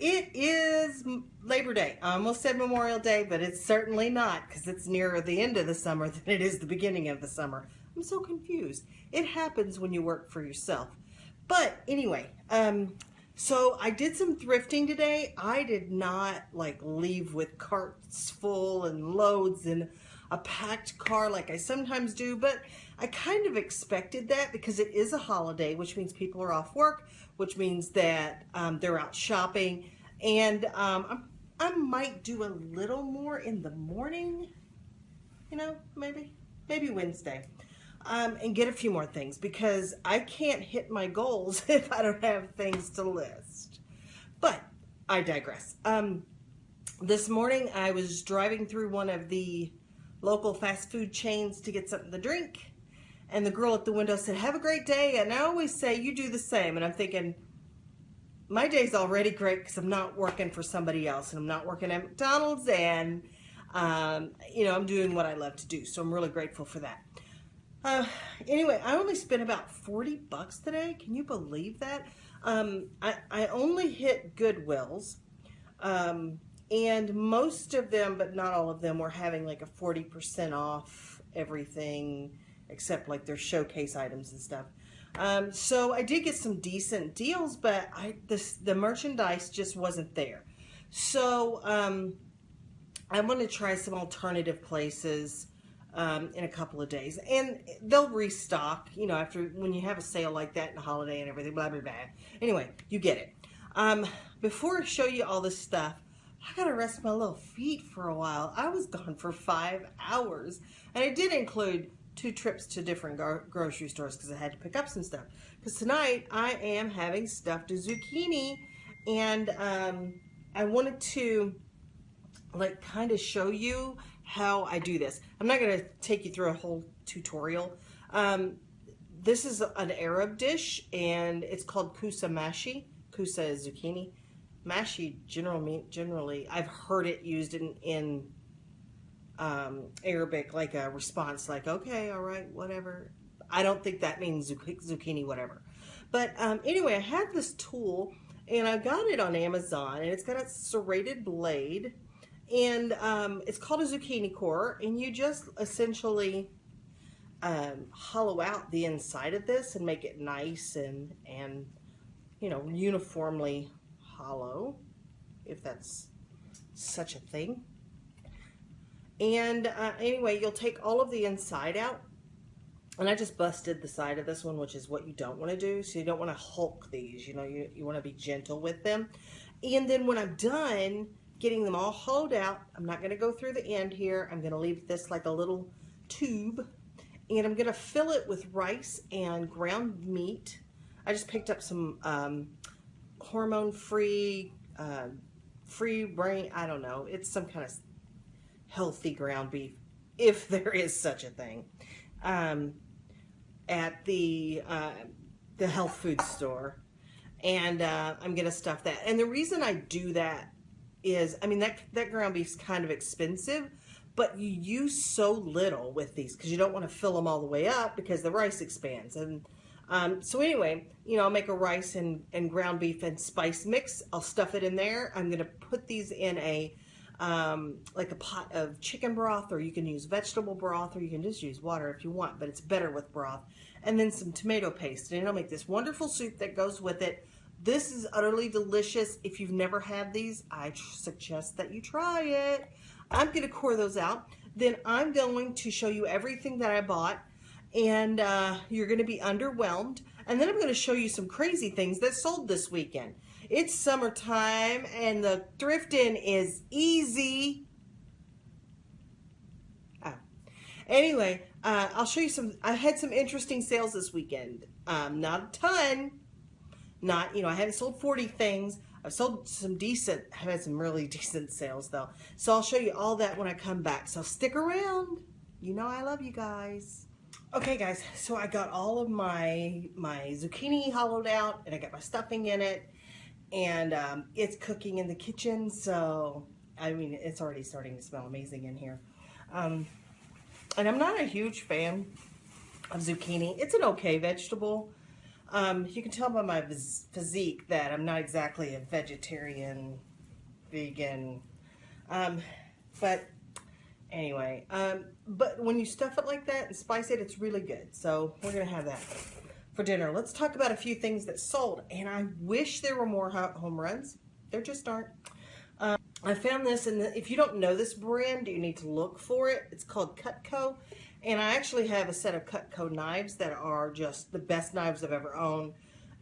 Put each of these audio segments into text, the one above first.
It is Labor Day. I almost said Memorial Day, but it's certainly not, because it's nearer the end of the summer than it is the beginning of the summer. I'm so confused. It happens when you work for yourself. But anyway, so I did some thrifting today. I did not like leave with carts full and loads and a packed car like I sometimes do, but I kind of expected that because it is a holiday, which means people are off work, which means that they're out shopping, and I might do a little more in the morning, you know, maybe Wednesday, and get a few more things, because I can't hit my goals if I don't have things to list. But I digress. This morning I was driving through one of the local fast food chains to get something to drink, and the girl at the window said, "Have a great day." And I always say, "You do the same." And I'm thinking, my day's already great because I'm not working for somebody else, and I'm not working at McDonald's, and you know, I'm doing what I love to do, so I'm really grateful for that. Anyway, I only spent about 40 bucks today. Can you believe that? I only hit Goodwills, and most of them, but not all of them, were having like a 40% off everything except like their showcase items and stuff. So I did get some decent deals, but the merchandise just wasn't there. So I want to try some alternative places in a couple of days, and they'll restock, you know, after, when you have a sale like that and a holiday and everything, blah blah blah. Anyway, you get it. Before I show you all this stuff, I gotta rest my little feet for a while. I was gone for 5 hours, and I did include 2 trips to different grocery stores because I had to pick up some stuff. Because tonight I am having stuffed zucchini, and I wanted to like kind of show you how I do this. I'm not going to take you through a whole tutorial. This is an Arab dish, and it's called kusa mashi. Kusa is zucchini. Mashi generally I've heard it used in Arabic, like a response, like, okay, all right, whatever. I don't think that means zucchini, whatever. But anyway, I had this tool, and I got it on Amazon, and it's got a serrated blade, and it's called a zucchini core, and you just essentially hollow out the inside of this and make it nice and you know, uniformly hollow, if that's such a thing. And anyway, you'll take all of the inside out, and I just busted the side of this one, which is what you don't want to do. So you don't want to hulk these, you know, you want to be gentle with them. And then when I'm done getting them all hollowed out, I'm not going to go through the end here. I'm going to leave this like a little tube, and I'm going to fill it with rice and ground meat. I just picked up some hormone-free, free brain, I don't know, it's some kind of healthy ground beef, if there is such a thing, at the health food store, and I'm gonna stuff that. And the reason I do that is, I mean, that ground beef's kind of expensive, but you use so little with these because you don't want to fill them all the way up because the rice expands. And so anyway, you know, I'll make a rice and ground beef and spice mix. I'll stuff it in there. I'm gonna put these in a like a pot of chicken broth, or you can use vegetable broth, or you can just use water if you want, but it's better with broth. And then some tomato paste, and it'll make this wonderful soup that goes with it. This is utterly delicious. If you've never had these, I suggest that you try it. I'm going to core those out. Then I'm going to show you everything that I bought, and you're going to be underwhelmed. And then I'm going to show you some crazy things that sold this weekend. It's summertime, and the thrifting is easy. Oh. Anyway, I'll show you some. I had some interesting sales this weekend. Not a ton. Not, you know, I haven't sold 40 things. I've sold some decent, I've had some really decent sales though. So I'll show you all that when I come back. So stick around. You know I love you guys. Okay guys, so I got all of my zucchini hollowed out, and I got my stuffing in it, and it's cooking in the kitchen. So, I mean, it's already starting to smell amazing in here. And I'm not a huge fan of zucchini. It's an okay vegetable. You can tell by my physique that I'm not exactly a vegetarian, vegan, but anyway, but when you stuff it like that and spice it, it's really good. So we're going to have that for dinner. Let's talk about a few things that sold, and I wish there were more home runs. There just aren't. I found this, and if you don't know this brand, you need to look for it. It's called Cutco, and I actually have a set of Cutco knives that are just the best knives I've ever owned,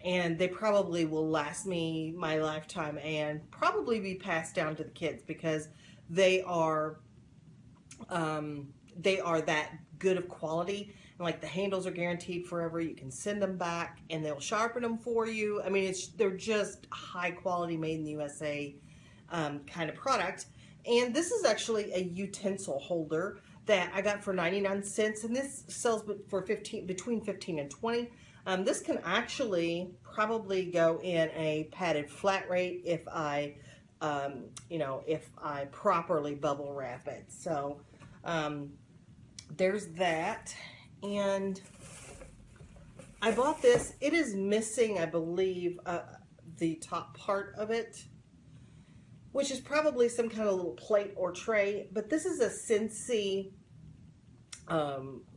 and they probably will last me my lifetime and probably be passed down to the kids because they are that good of quality. And like the handles are guaranteed forever. You can send them back, and they'll sharpen them for you. I mean, they're just high quality, made in the USA. Kind of product. And this is actually a utensil holder that I got for 99 cents, and this sells for between 15 and 20. This can actually probably go in a padded flat rate if I if I properly bubble wrap it. So there's that. And I bought this. It is missing, I believe, the top part of it, which is probably some kind of little plate or tray. But this is a Scentsy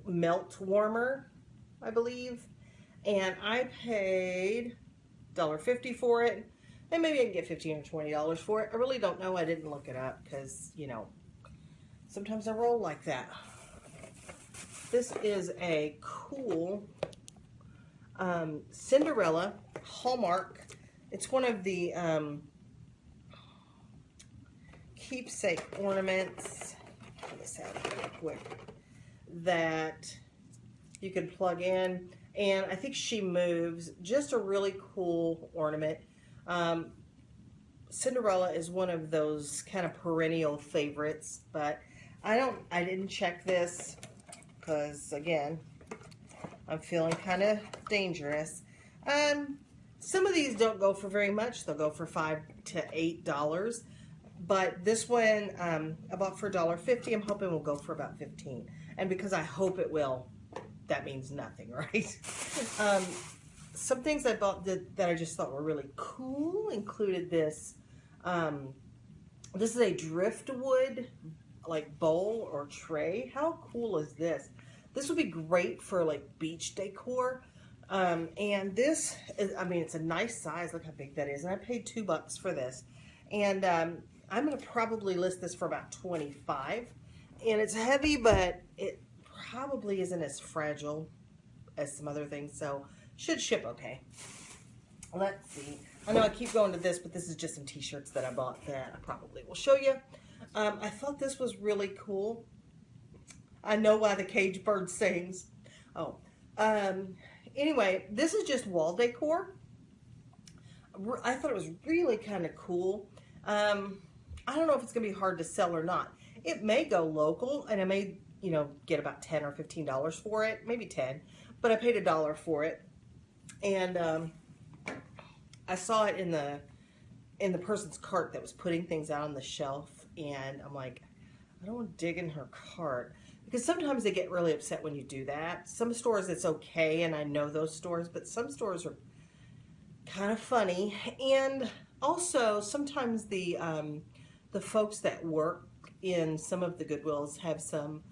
melt warmer, I believe. And I paid $1.50 for it. And maybe I can get $15 or $20 for it. I really don't know. I didn't look it up because, you know, sometimes I roll like that. This is a cool Cinderella Hallmark. It's one of the keepsake ornaments. Pull this out real quick. That you can plug in, and I think she moves. Just a really cool ornament. Cinderella is one of those kind of perennial favorites, but I didn't check this because again, I'm feeling kind of dangerous. Some of these don't go for very much. They'll go for $5 to $8. But this one I bought for $1.50. I'm hoping will go for about $15. And because I hope it will, that means nothing, right? Some things I bought that I just thought were really cool included this. This is a driftwood like bowl or tray. How cool is this? This would be great for like beach decor. And this is, I mean, it's a nice size. Look how big that is. And I paid $2 for this. And I'm going to probably list this for about $25. And it's heavy, but it probably isn't as fragile as some other things. So should ship okay. Let's see. I know I keep going to this, but this is just some t-shirts that I bought that I probably will show you. I thought this was really cool. I know why the cage bird sings. Oh. Anyway, this is just wall decor. I thought it was really kind of cool. I don't know if it's going to be hard to sell or not. It may go local, and I may, you know, get about $10 or $15 for it. Maybe 10, but I paid $1 for it. And I saw it in the person's cart that was putting things out on the shelf, and I'm like, I don't want to dig in her cart. Because sometimes they get really upset when you do that. Some stores it's okay, and I know those stores, but some stores are kind of funny. And also, sometimes the folks that work in some of the Goodwills have some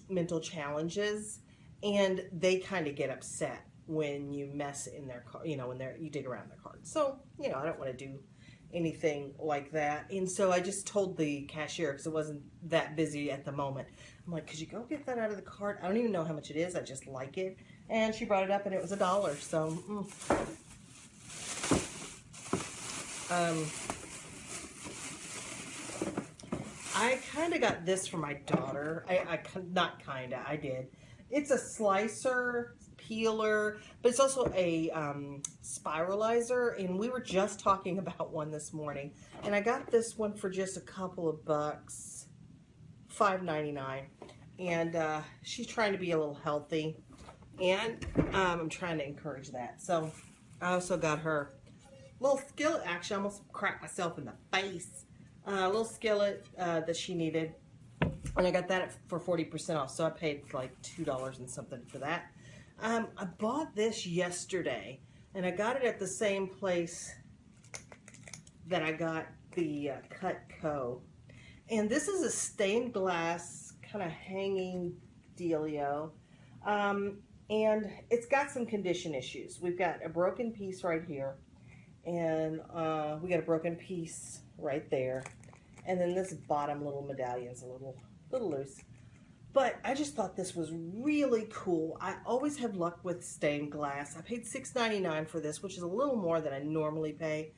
mental challenges, and they kind of get upset when you mess in their car, you know, when you dig around their cart. So, you know, I don't want to do anything like that. And so I just told the cashier, because it wasn't that busy at the moment, I'm like, could you go get that out of the cart? I don't even know how much it is. I just like it. And she brought it up, and it was $1. So, I kind of got this for my daughter. I did. It's a slicer, peeler, but it's also a spiralizer, and we were just talking about one this morning, and I got this one for just a couple of bucks, $5.99, and she's trying to be a little healthy, and I'm trying to encourage that. So I also got her little skillet. Actually, I almost cracked myself in the face. A little skillet that she needed, and I got that for 40% off, so I paid like $2 and something for that. I bought this yesterday, and I got it at the same place that I got the Cutco. And this is a stained glass kind of hanging dealio. And it's got some condition issues. We've got a broken piece right here, and we got a broken piece right there. And then this bottom little medallion's a little loose. But I just thought this was really cool. I always have luck with stained glass. I paid $6.99 for this, which is a little more than I normally pay.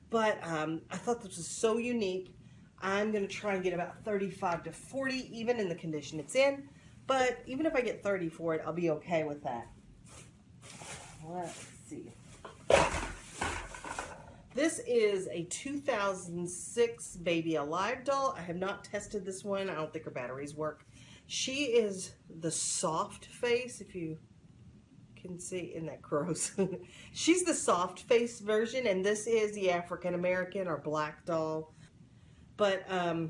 But I thought this was so unique. I'm going to try and get about 35 to 40, even in the condition it's in. But even if I get 30 for it, I'll be okay with that. Let's see. This is a 2006 Baby Alive doll. I have not tested this one. I don't think her batteries work. She is the soft face, if you can see. Isn't that gross? She's the soft face version, and this is the African American or black doll. But I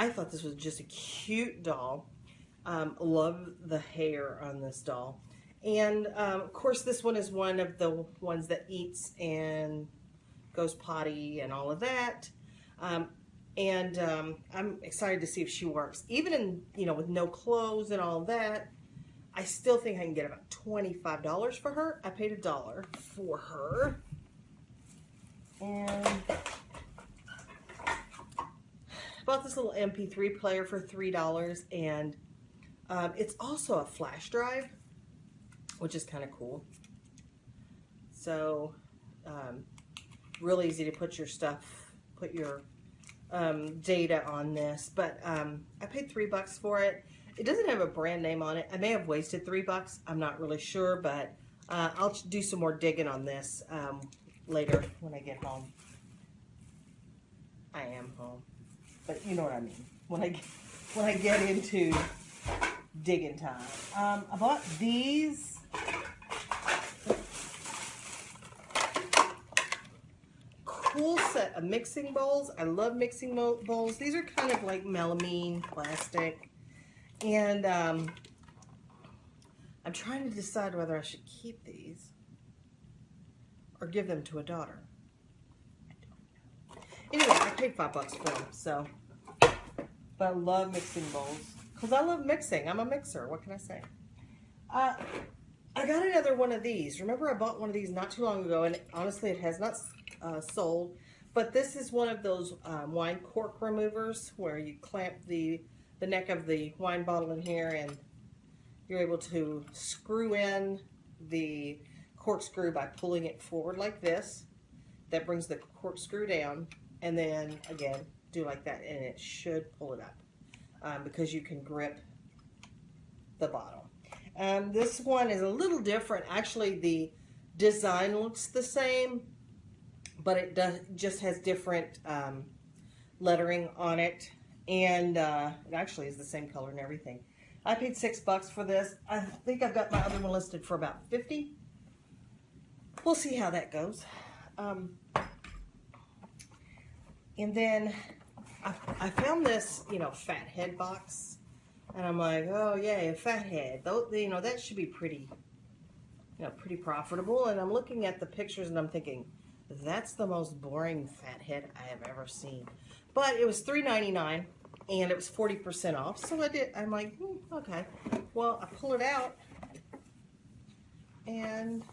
thought this was just a cute doll. Love the hair on this doll. And of course, this one is one of the ones that eats and goes potty and all of that. I'm excited to see if she works. Even in, with no clothes and all that, I still think I can get about $25 for her. I paid $1 for her. And bought this little MP3 player for $3. And it's also a flash drive, which is kind of cool. So, really easy to put your stuff, put your data on this. But I paid $3 for it. It doesn't have a brand name on it. I may have wasted $3. I'm not really sure, but I'll do some more digging on this later when I get home. I am home, but you know what I mean. When I get into digging time, I bought these. Cool set of mixing bowls. I love mixing bowls. These are kind of like melamine plastic. And I'm trying to decide whether I should keep these or give them to a daughter. I don't know. Anyway, I paid $5 for them, so. But I love mixing bowls because I love mixing. I'm a mixer. What can I say? I got another one of these. Remember, I bought one of these not too long ago, and honestly, it has not sold. But this is one of those wine cork removers where you clamp the neck of the wine bottle in here, and you're able to screw in the corkscrew by pulling it forward like this. That brings the corkscrew down, and then again do like that, and it should pull it up because you can grip the bottle. This one is a little different. Actually, the design looks the same, but it just has different lettering on it. And it actually is the same color and everything. I paid $6 for this. I think I've got my other one listed for about $50. We'll see how that goes. And then I found this, fat head box. And I'm like, oh yay, a fat head. That should be pretty, pretty profitable. And I'm looking at the pictures and I'm thinking, that's the most boring fat head I have ever seen. But it was $3.99 and it was 40% off. So I'm like, okay. Well, I pull it out and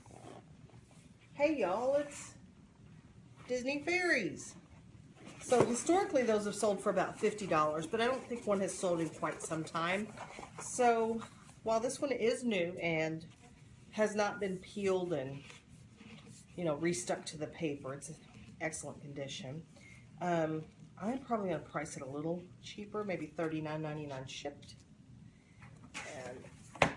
hey y'all, it's Disney Fairies. So historically those have sold for about $50, but I don't think one has sold in quite some time. So while this one is new and has not been peeled and restuck to the paper, it's in excellent condition. I'm probably going to price it a little cheaper, maybe $39.99 shipped. And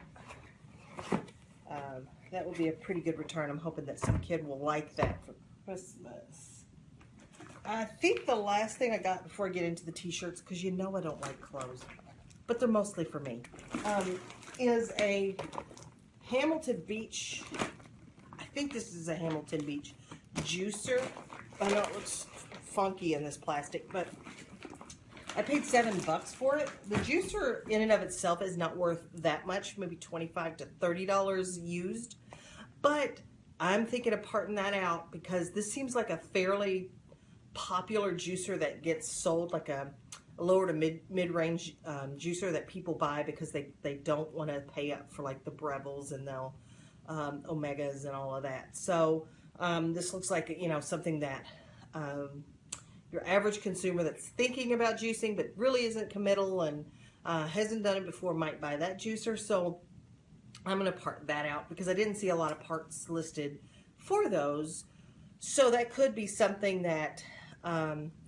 that will be a pretty good return. I'm hoping that some kid will like that for Christmas. I think the last thing I got before I get into the t-shirts, because I don't like clothes, but they're mostly for me, is a Hamilton Beach. I think this is a Hamilton Beach juicer. I know it looks funky in this plastic, but I paid $7 for it. The juicer in and of itself is not worth that much, maybe $25 to $30 used. But I'm thinking of parting that out because this seems like a fairly popular juicer that gets sold, like a lower to mid-range juicer that people buy because they don't want to pay up for like the Breville's and the Omegas and all of that. So this looks like, you know, something that your average consumer that's thinking about juicing but really isn't committal and hasn't done it before might buy that juicer. So I'm going to part that out because I didn't see a lot of parts listed for those. So that could be something that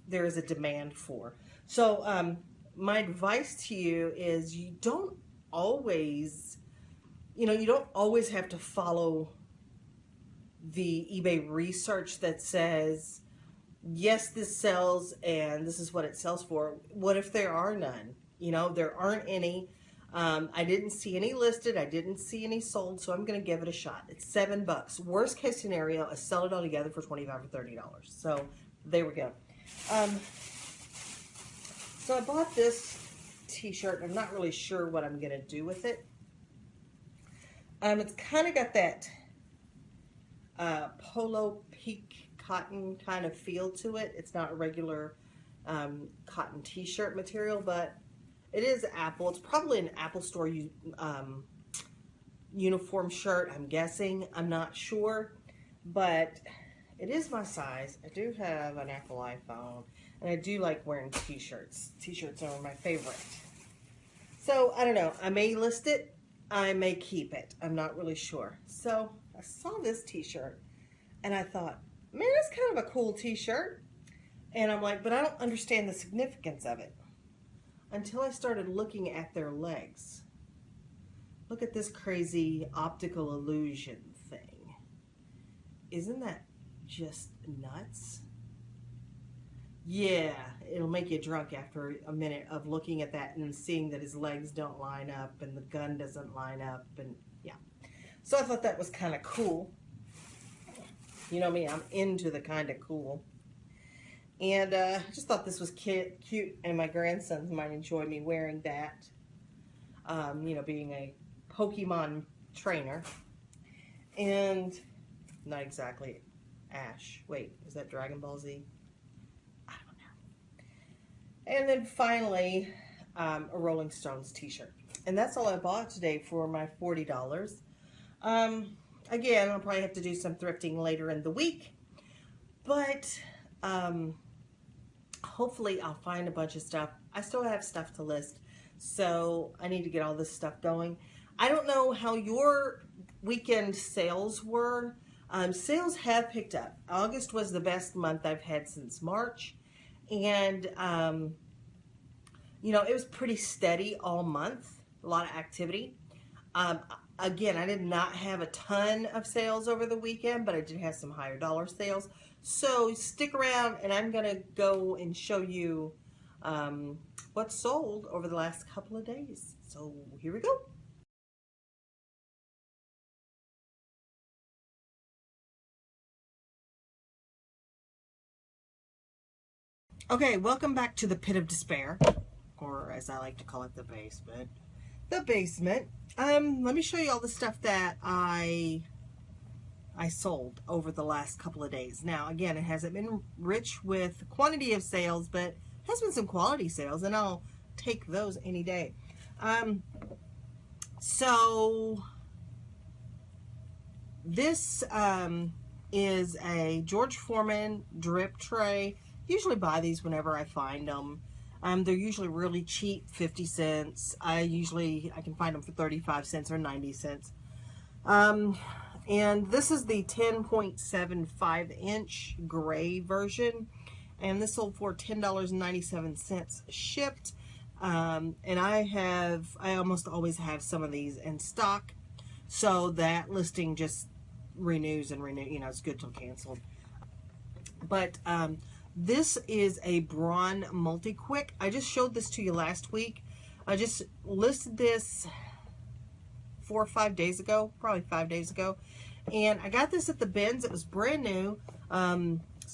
there is a demand for. So my advice to you is you don't always, you know, you don't always have to follow the eBay research that says, yes, this sells and this is what it sells for. What if there are none? You know, there aren't any. I didn't see any listed. I didn't see any sold, so I'm going to give it a shot. It's $7. Worst case scenario, I sell it all together for $25 or $30. So there we go. So I bought this t-shirt. I'm not really sure what I'm going to do with it. It's kind of got that polo peak cotton kind of feel to it. It's not a regular cotton t-shirt material, but it is Apple. It's probably an Apple Store uniform shirt, I'm guessing. I'm not sure, but it is my size. I do have an Apple iPhone, and I do like wearing t-shirts. T-shirts are my favorite. So, I don't know. I may list it. I may keep it. I'm not really sure. So, I saw this t-shirt, and I thought, man, that's kind of a cool t-shirt. And I'm like, but I don't understand the significance of it until I started looking at their legs. Look at this crazy optical illusion thing. Isn't that just nuts? Yeah, it'll make you drunk after a minute of looking at that and seeing that his legs don't line up and the gun doesn't line up, and yeah. So I thought that was kind of cool. You know me, I'm into the kind of cool. And I just thought this was cute, and my grandsons might enjoy me wearing that. You know, being a Pokemon trainer. And not exactly Ash. Wait, is that Dragon Ball Z? I don't know. And then finally, a Rolling Stones t-shirt. And that's all I bought today for my $40. Again, I'll probably have to do some thrifting later in the week. But hopefully I'll find a bunch of stuff. I still have stuff to list, so I need to get all this stuff going. I don't know how your weekend sales were. Sales have picked up. August was the best month I've had since March, and you know, it was pretty steady all month. A lot of activity. Again, I did not have a ton of sales over the weekend, but I did have some higher dollar sales. So stick around, and I'm going to go and show you what sold over the last couple of days. So here we go. Okay, welcome back to the Pit of Despair, or as I like to call it, the basement. The basement. Let me show you all the stuff that I sold over the last couple of days. Now, again, it hasn't been rich with quantity of sales, but has been some quality sales, and I'll take those any day. So this is a George Foreman drip tray. Usually buy these whenever I find them. They're usually really cheap, 50 cents. I can find them for 35 cents or 90 cents. And this is the 10.75 inch gray version. And this sold for $10.97 shipped. And I almost always have some of these in stock. So that listing just renews and renews. You know, it's good till canceled. But this is a Bran multi-quick. I just showed this to you last week. I just listed this 4 or 5 days ago, probably 5 days ago. And I got this at the bins. It was brand new.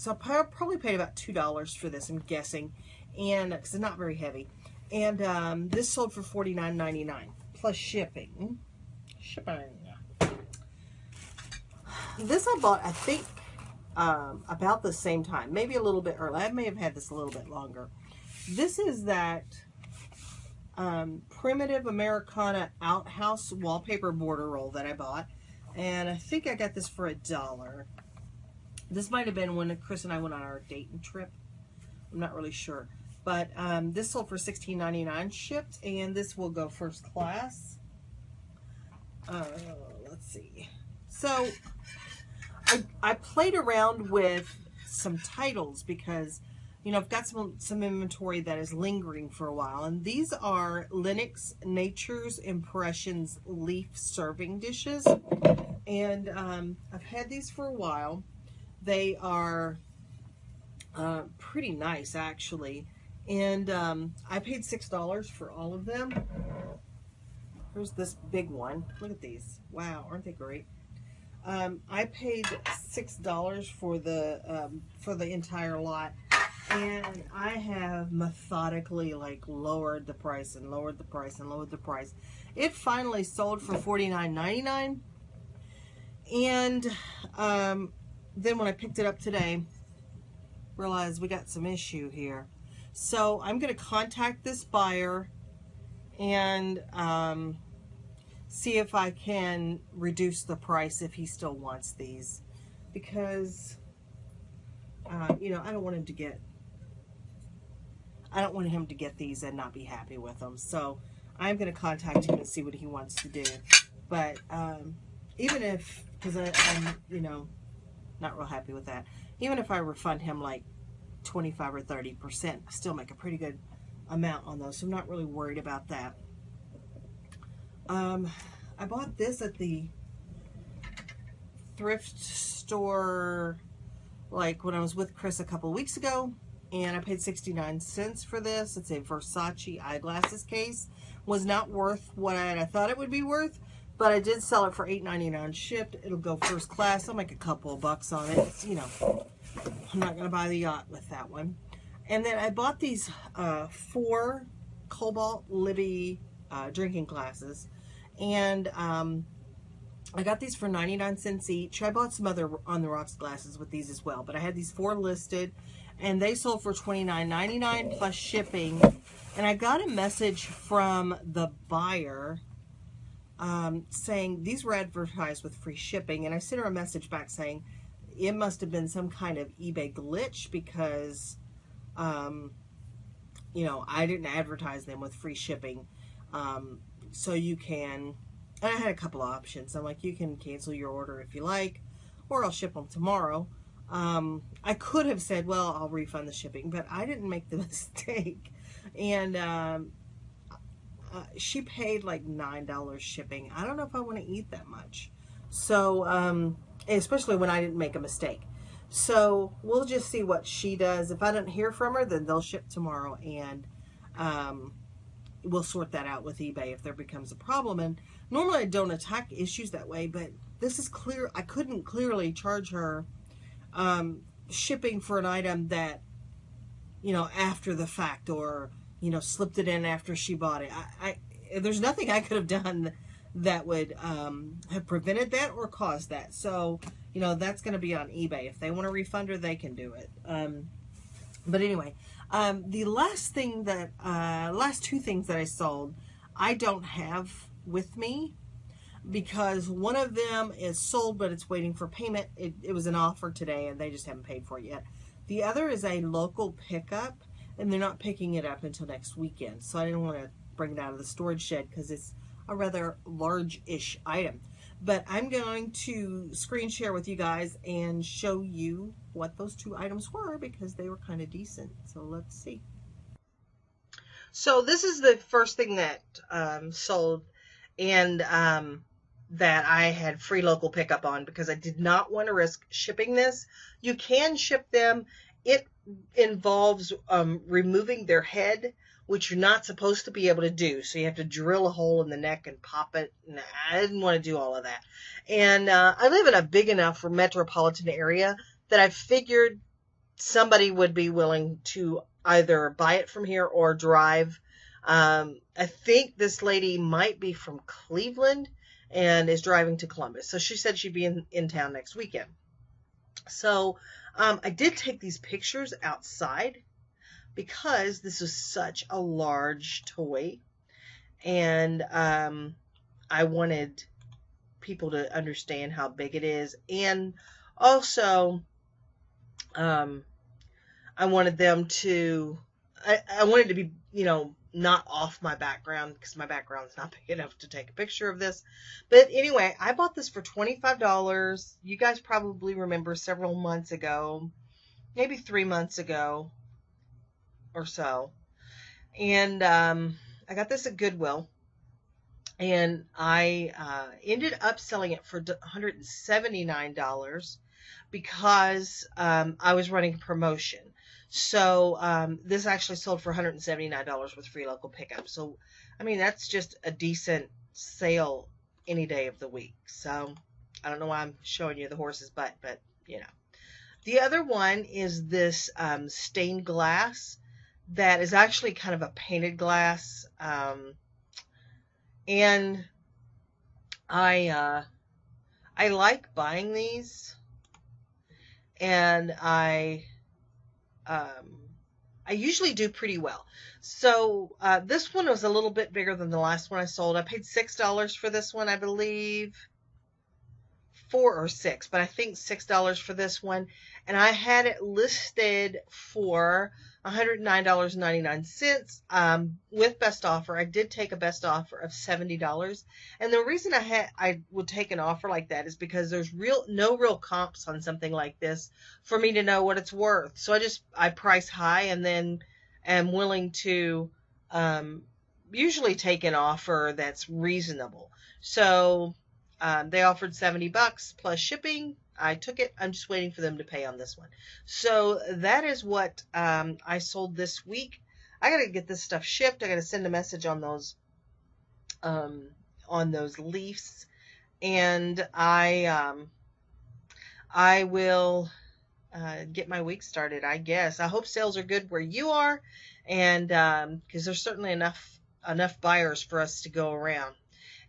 So I probably paid about $2 for this, I'm guessing, and because it's not very heavy. And this sold for $49.99 plus shipping. This I bought, I think, about the same time, maybe a little bit early. I may have had this a little bit longer. This is that primitive Americana outhouse wallpaper border roll that I bought, and I think I got this for $1. This might have been when Chris and I went on our Dayton trip. I'm not really sure, but this sold for $16.99 shipped, and this will go first class. Let's see. So I played around with some titles because, you know, I've got some inventory that is lingering for a while, and these are Lennox Nature's Impressions leaf serving dishes, and I've had these for a while. They are pretty nice, actually, and I paid $6 for all of them. Here's this big one. Look at these. Wow, aren't they great? I paid $6 for the entire lot, and I have methodically like lowered the price and lowered the price and lowered the price. It finally sold for $49.99, and then when I picked it up today, realized we got some issue here. So I'm going to contact this buyer and see if I can reduce the price if he still wants these, because you know, I don't want him to get these and not be happy with them. So I'm going to contact him and see what he wants to do. But even if, because I'm, you know, not real happy with that, even if I refund him like 25 or 30%, I still make a pretty good amount on those, so I'm not really worried about that. I bought this at the thrift store, like when I was with Chris a couple weeks ago, and I paid 69 cents for this. It's a Versace eyeglasses case. Was not worth what I thought it would be worth, but I did sell it for $8.99 shipped. It'll go first class. I'll make a couple of bucks on it. It's, you know, I'm not going to buy the yacht with that one. And then I bought these 4 Cobalt Libby drinking glasses, and I got these for 99 cents each. I bought some other On the Rocks glasses with these as well, but I had these 4 listed, and they sold for $29.99 plus shipping. And I got a message from the buyer saying these were advertised with free shipping, and I sent her a message back saying it must have been some kind of eBay glitch because you know, I didn't advertise them with free shipping. So you can, and I had a couple of options. I'm like, you can cancel your order if you like, or I'll ship them tomorrow. I could have said, well, I'll refund the shipping, but I didn't make the mistake. And she paid like $9 shipping. I don't know if I want to eat that much. So, especially when I didn't make a mistake. So we'll just see what she does. If I don't hear from her, then they'll ship tomorrow, and we'll sort that out with eBay if there becomes a problem. And normally I don't attack issues that way, but this is clear. I couldn't clearly charge her shipping for an item that, you know, after the fact, or, you know, slipped it in after she bought it. There's nothing I could have done that would have prevented that or caused that. So, you know, that's going to be on eBay. If they want to refund her, they can do it. But anyway, the last thing that, last 2 things that I sold, I don't have with me because one of them is sold, but it's waiting for payment. It was an offer today, and they just haven't paid for it yet. The other is a local pickup, and they're not picking it up until next weekend. So I didn't want to bring it out of the storage shed because it's a rather large-ish item. But I'm going to screen share with you guys and show you what those 2 items were because they were kind of decent. So let's see. So this is the first thing that sold, and that I had free local pickup on because I did not want to risk shipping this. You can ship them. It involves removing their head, which you're not supposed to be able to do. So you have to drill a hole in the neck and pop it. And I didn't want to do all of that. And I live in a big enough metropolitan area that I figured somebody would be willing to either buy it from here or drive. I think this lady might be from Cleveland and is driving to Columbus. So she said she'd be in town next weekend. So I did take these pictures outside because this was such a large toy, and I wanted people to understand how big it is, and also I wanted them to, I wanted to be, not off my background because my background's not big enough to take a picture of this. But anyway, I bought this for $25. You guys probably remember several months ago, maybe 3 months ago or so. And I got this at Goodwill. And I ended up selling it for $179 because I was running a promotion. So this actually sold for $179 with free local pickup. So, I mean, that's just a decent sale any day of the week. So I don't know why I'm showing you the horse's butt, but The other one is this stained glass that is actually kind of a painted glass. And I like buying these, and I usually do pretty well. So this one was a little bit bigger than the last one I sold. I paid $6 for this one, I believe. 4 or 6, but I think $6 for this one, and I had it listed for $109.99 with best offer. I did take a best offer of $70, and the reason I would take an offer like that is because there's no real comps on something like this for me to know what it's worth. So I price high, and then am willing to usually take an offer that's reasonable. So they offered $70 plus shipping. I took it. I'm just waiting for them to pay on this one. So that is what I sold this week. I got to get this stuff shipped. I got to send a message on those leaves, and I will get my week started, I guess. I hope sales are good where you are, and because there's certainly enough buyers for us to go around.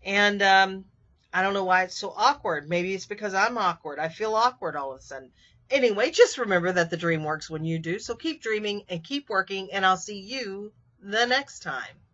And I don't know why it's so awkward. Maybe it's because I'm awkward. I feel awkward all of a sudden. Anyway, just remember that the dream works when you do. So keep dreaming and keep working, and I'll see you the next time.